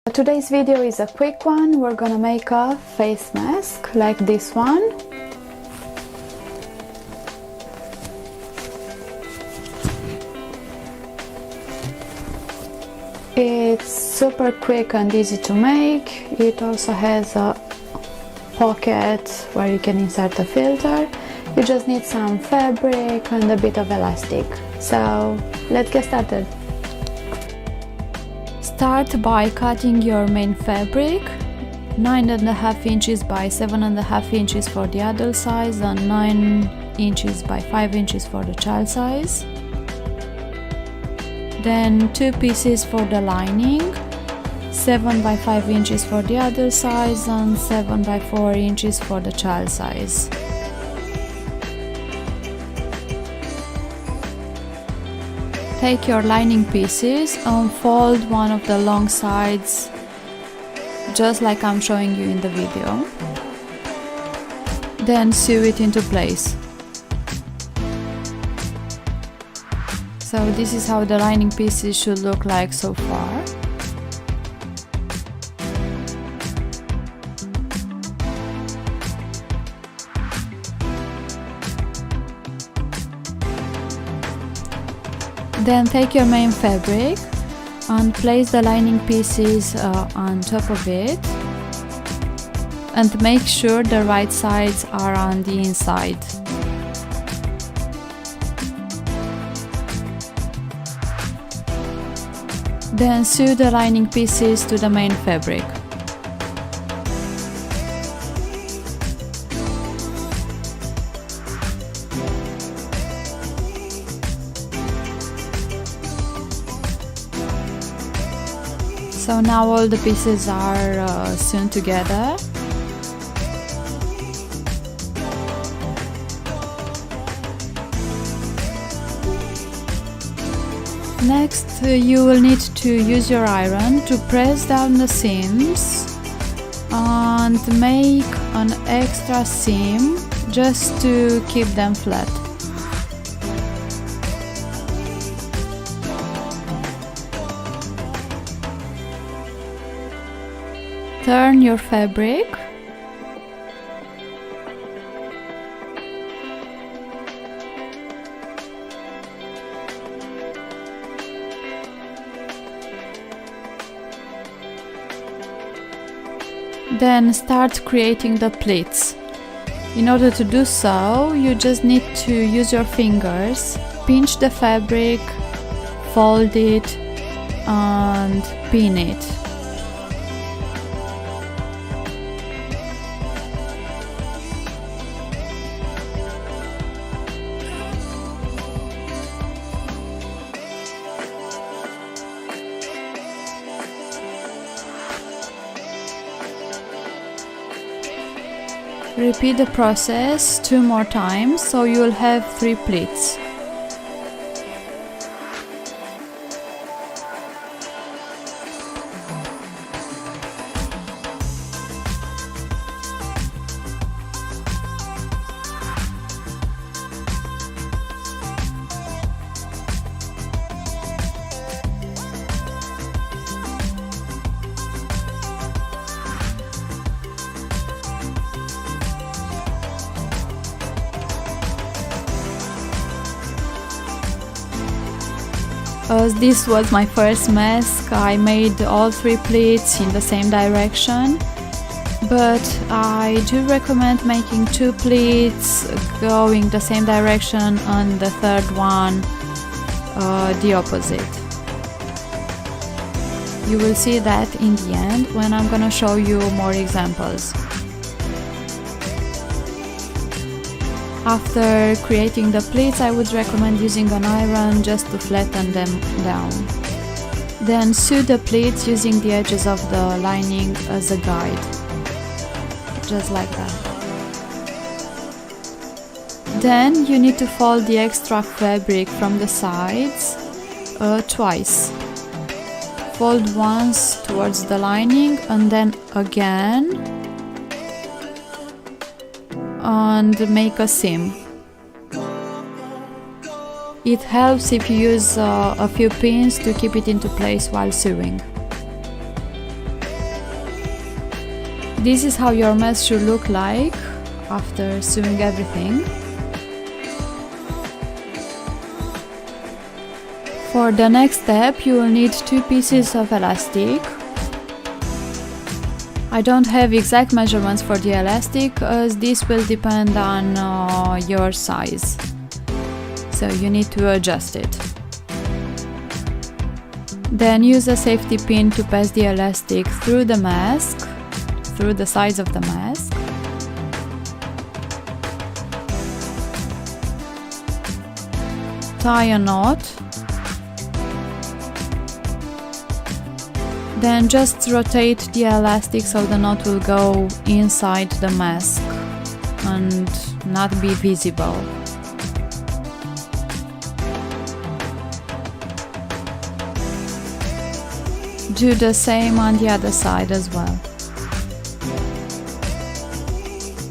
Today's video is a quick one. We're gonna make a face mask like this one. It's super quick and easy to make. It also has a pocket where you can insert a filter. You just need some fabric and a bit of elastic. So let's get started. Start by cutting your main fabric, 9.5 inches by 7.5 inches for the adult size and 9 inches by 5 inches for the child size. Then 2 pieces for the lining, 7 by 5 inches for the adult size and 7 by 4 inches for the child size. Take your lining pieces and fold one of the long sides just like I'm showing you in the video. Then sew it into place. So this is how the lining pieces should look like so far. Then take your main fabric and place the lining pieces on top of it, and make sure the right sides are on the inside. Then sew the lining pieces to the main fabric. So now all the pieces are sewn together. Next, you will need to use your iron to press down the seams and make an extra seam just to keep them flat. Turn your fabric. Then start creating the pleats. In order to do so, you just need to use your fingers, pinch the fabric, fold it, and pin it. Repeat the process 2 more times, so you will have 3 pleats. As this was my first mask, I made all 3 pleats in the same direction, but I do recommend making 2 pleats going the same direction and the third one the opposite. You will see that in the end when I'm gonna show you more examples. After creating the pleats, I would recommend using an iron just to flatten them down. Then sew the pleats using the edges of the lining as a guide, just like that. Then you need to fold the extra fabric from the sides twice. Fold once towards the lining and then again, and make a seam. It helps if you use a few pins to keep it into place while sewing. This is how your mask should look like after sewing everything. For the next step, you will need 2 pieces of elastic. I don't have exact measurements for the elastic as this will depend on your size, so you need to adjust it. Then use a safety pin to pass the elastic through the mask, through the sides of the mask. Tie a knot. Then just rotate the elastic so the knot will go inside the mask and not be visible. Do the same on the other side as well.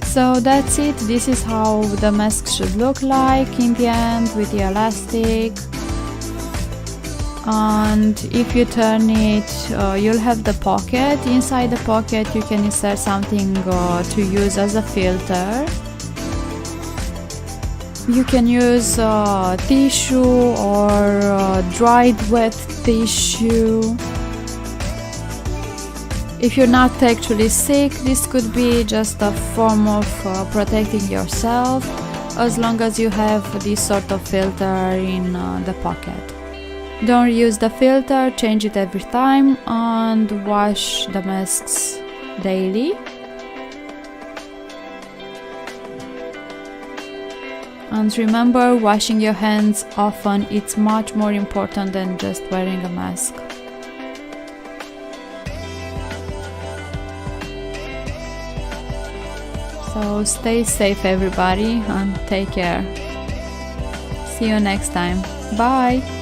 So that's it. This is how the mask should look like in the end with the elastic. And if you turn it, you'll have the pocket. Inside the pocket you can insert something to use as a filter. You can use tissue or dried wet tissue. If you're not actually sick, this could be just a form of protecting yourself, as long as you have this sort of filter in the pocket. Don't reuse the filter, change it every time, and wash the masks daily. And remember, washing your hands often, it's much more important than just wearing a mask. So stay safe everybody and take care. See you next time. Bye!